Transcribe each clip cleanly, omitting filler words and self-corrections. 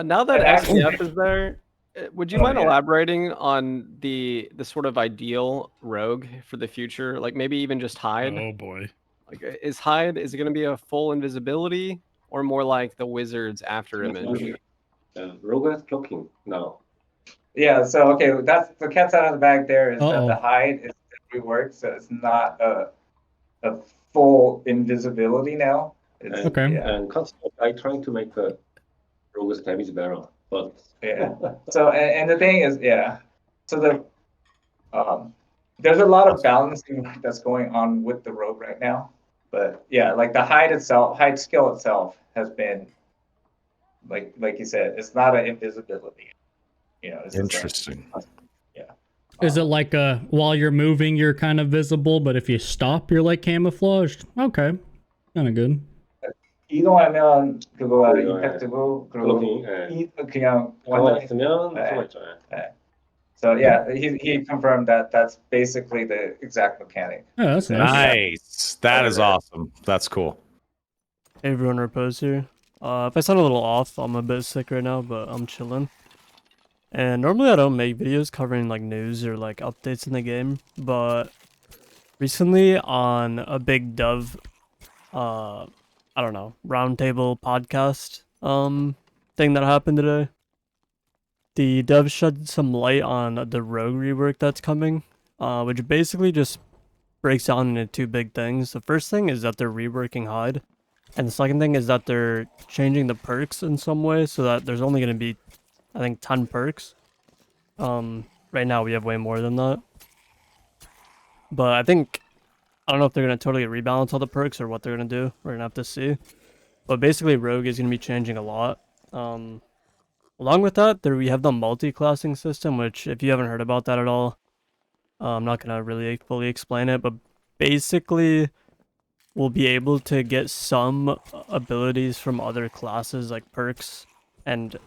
Now that SDF is there, would you mind yeah. elaborating on the sort of ideal rogue for the future? Like maybe even just hide. Oh boy. Like is it going to be a full invisibility or more like the wizard's after image? Rogue is cloaking now. Yeah, so okay, that's the cat's out of the bag there is that the Uh-oh. hide is reworked, so it's not a full invisibility now. It's, Okay. Yeah. And I trying to make the Rogue's damage better, but Yeah. So and the thing is, yeah. So there's a lot of balancing that's going on with the rogue right now. But yeah, like the hide skill itself has been like you said, it's not an invisibility. You know, it's Interesting. Is it like while you're moving, you're kind of visible, but if you stop, you're like camouflaged? Okay. Kind of good. 이동하면 그거 그거요, 임팩트고 cloaking, 그리고 그냥 가만히 완전히 있으면 네. 숨어 있죠. So yeah, he confirmed that that's basically the exact mechanic. Yeah, that's nice. Nice. That is awesome. That's cool. Hey everyone, Repoze here. If I sound a little off, I'm a bit sick right now, but I'm chilling. And normally I don't make videos covering like news or like updates in the game, but recently on a big Dove, I don't know, roundtable podcast thing that happened today, the Dove shed some light on the rogue rework that's coming, which basically just breaks down into two big things. The first thing is that they're reworking hide, and the second thing is that they're changing the perks in some way so that there's only going to be, I think, 10 perks. Right now we have way more than that. But I don't know if they're going to totally rebalance all the perks or what they're going to do. We're going to have to see. But basically Rogue is going to be changing a lot. Along with that, we have the multi-classing system, which if you haven't heard about that at all, I'm not going to really fully explain it, but basically we'll be able to get some abilities from other classes like perks and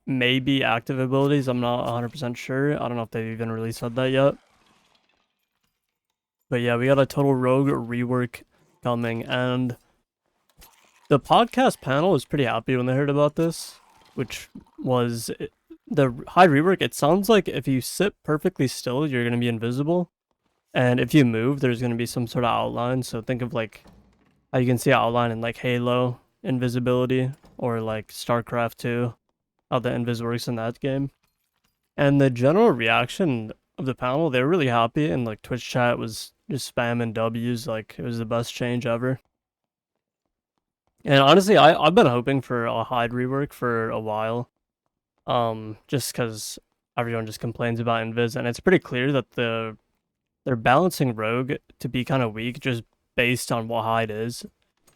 maybe active abilities. I'm not 100% sure. I don't know if they've even really said that yet. But yeah, we got a total rogue rework coming, and the podcast panel was pretty happy when they heard about this, which was the high rework. It sounds like if you sit perfectly still, you're going to be invisible. And if you move, there's going to be some sort of outline. So think of like how you can see outline in like Halo invisibility or like StarCraft 2, how the invis works in that game. And the general reaction of the panel, they were really happy, and like Twitch chat was just spamming W's like it was the best change ever. And honestly, I've been hoping for a hide rework for a while, just because everyone just complains about invis, and it's pretty clear that they're balancing rogue to be kind of weak just based on what hide is,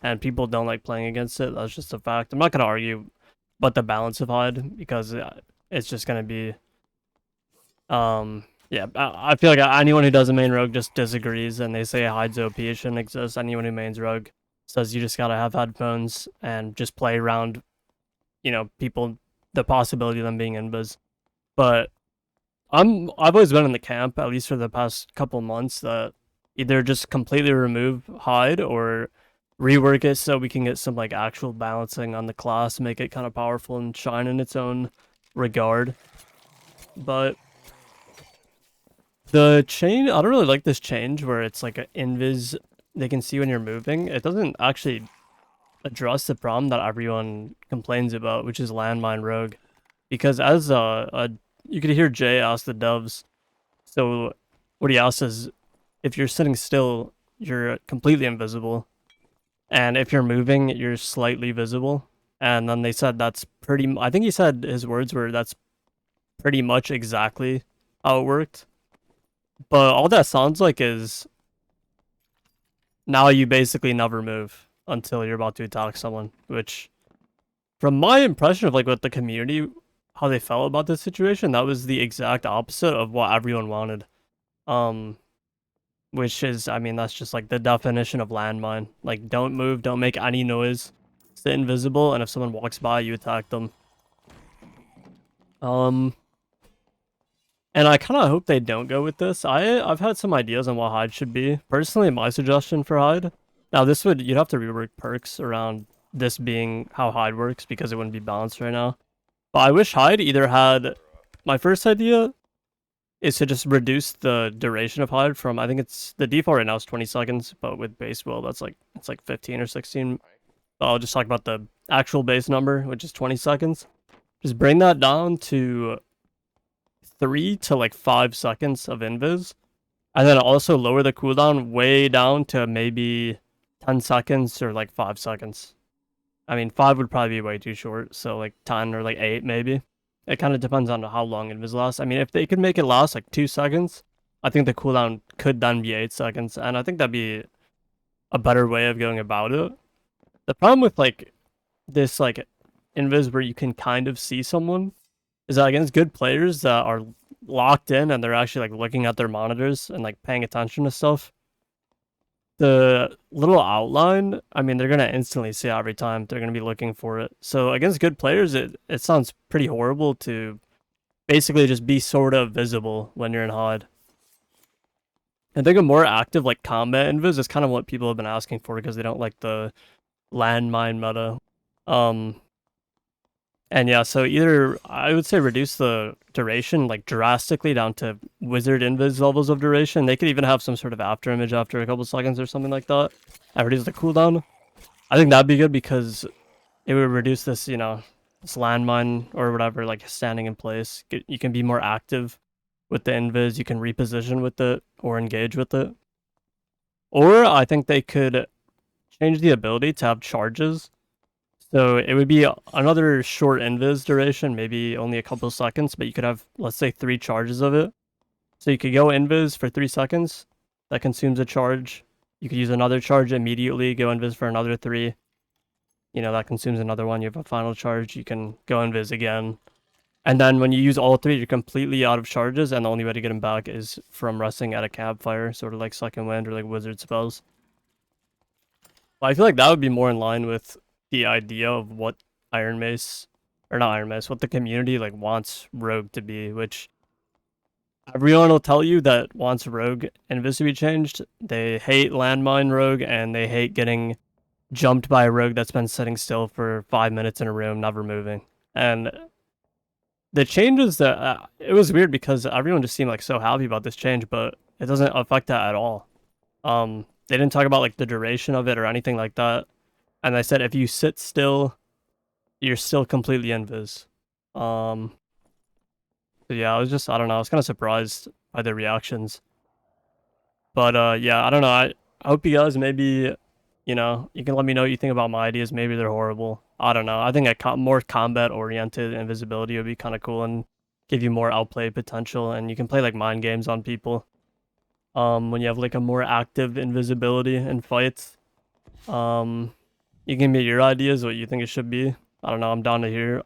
and people don't like playing against it. That's just a fact. I'm not gonna argue about the balance of hide because it's just gonna be yeah, I feel like anyone who doesn't main rogue just disagrees, and they say hide's OP, it shouldn't exist. Anyone who mains rogue says you just gotta have headphones and just play around, you know, people, the possibility of them being invis. But I've always been in the camp, at least for the past couple months, that either just completely remove hide or rework it so we can get some like actual balancing on the class, make it kind of powerful and shine in its own regard. But the change, I don't really like this change where it's like an invis, they can see when you're moving. It doesn't actually address the problem that everyone complains about, which is landmine rogue. Because as you could hear Jay ask the Doves, so what he asked is, if you're sitting still, you're completely invisible, and if you're moving, you're slightly visible. And then they said that's I think he said his words were, that's pretty much exactly how it worked. But all that sounds like is now you basically never move until you're about to attack someone, which from my impression of like what the community, how they felt about this situation, that was the exact opposite of what everyone wanted. Which is, I mean, that's just like the definition of landmine. Like, don't move, don't make any noise, stay invisible, and if someone walks by, you attack them. And I kind of hope they don't go with this. I've had some ideas on what hide should be. Personally, my suggestion for hide, now this would, you'd have to rework perks around this being how hide works because it wouldn't be balanced right now. But I wish hide either had, my first idea is to just reduce the duration of hide from, I think it's, the default right now is 20 seconds, but with base will, it's like 15 or 16. But I'll just talk about the actual base number, which is 20 seconds. Just bring that down to 3 to like 5 seconds of invis. And then also lower the cooldown way down to maybe 10 seconds or like 5 seconds. I mean, 5 would probably be way too short, so like 10 or like 8 maybe. It kind of depends on how long invis lasts. I mean, if they could make it last like 2 seconds, I think the cooldown could then be 8 seconds, and I think that'd be a better way of going about it. The problem with like this like invis where you can kind of see someone is that against good players that are locked in and they're actually like looking at their monitors and like paying attention to stuff, the little outline, I mean, they're going to instantly see it every time. They're going to be looking for it. So against good players, it sounds pretty horrible to basically just be sort of visible when you're in hide. I think a more active like combat invis is kind of what people have been asking for because they don't like the landmine meta. And yeah, so either I would say reduce the duration like drastically down to wizard invis levels of duration. They could even have some sort of after image after a couple seconds or something like that. And reduce the cooldown. I think that'd be good because it would reduce this, you know, this landmine or whatever, like standing in place. You can be more active with the invis. You can reposition with it or engage with it. Or I think they could change the ability to have charges. So it would be another short invis duration, maybe only a couple seconds, but you could have, let's say, 3 charges of it. So you could go invis for 3 seconds. That consumes a charge. You could use another charge immediately, go invis for another 3. You know, that consumes another one. You have a final charge. You can go invis again. And then when you use all 3, you're completely out of charges, and the only way to get them back is from resting at a campfire, sort of like Second Wind or like wizard spells. But I feel like that would be more in line with the idea of what Iron Mace, or not Iron Mace, what the community like wants Rogue to be, which everyone will tell you that wants Rogue invis to be changed. They hate landmine Rogue, and they hate getting jumped by a Rogue that's been sitting still for 5 minutes in a room, never moving. And the changes that, it was weird because everyone just seemed like so happy about this change, but it doesn't affect that at all. They didn't talk about like the duration of it or anything like that. And they said if you sit still, you're still completely invis. So yeah, I don't know, I was kind of surprised by the reactions. But yeah, I don't know, I hope you guys maybe, you know, you can let me know what you think about my ideas. Maybe they're horrible. I don't know. I think a more combat-oriented invisibility would be kind of cool and give you more outplay potential, and you can play like mind games on people. When you have like a more active invisibility in fights. You can give me your ideas, what you think it should be. I don't know, I'm down to hear.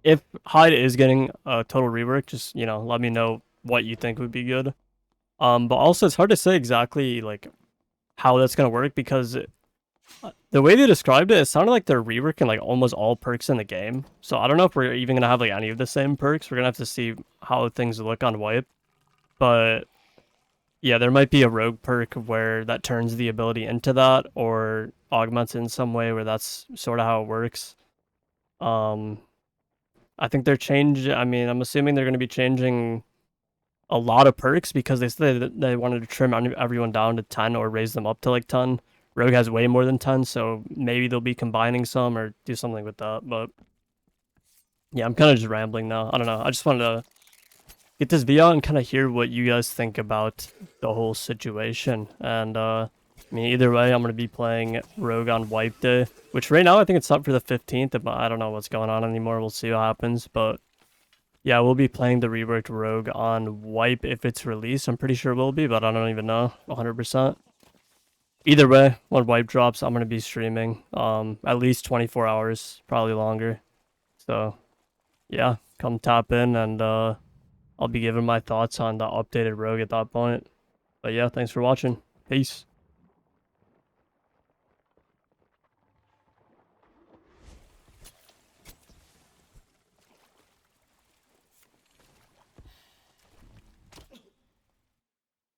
If hide is getting a total rework, just, you know, let me know what you think would be good. But also it's hard to say exactly like how that's gonna work because the way they described it, it sounded like they're reworking like almost all perks in the game. So I don't know if we're even gonna have like any of the same perks. We're gonna have to see how things look on wipe. But yeah, there might be a rogue perk where that turns the ability into that, or augments in some way where that's sort of how it works. I think I mean, I'm assuming they're going to be changing a lot of perks because they said that they wanted to trim everyone down to 10 or raise them up to like 10. Rogue has way more than 10, so maybe they'll be combining some or do something with that. But yeah, I'm kind of just rambling now. I don't know. I just wanted to get this video out and kind of hear what you guys think about the whole situation. And I mean, either way, I'm going to be playing Rogue on Wipe Day, which right now I think it's up for the 15th, but I don't know what's going on anymore. We'll see what happens. But yeah, we'll be playing the reworked Rogue on Wipe if it's released. I'm pretty sure it will be, but I don't even know 100%. Either way, when Wipe drops, I'm going to be streaming at least 24 hours, probably longer. So yeah, come tap in, and I'll be giving my thoughts on the updated Rogue at that point. But yeah, thanks for watching. Peace.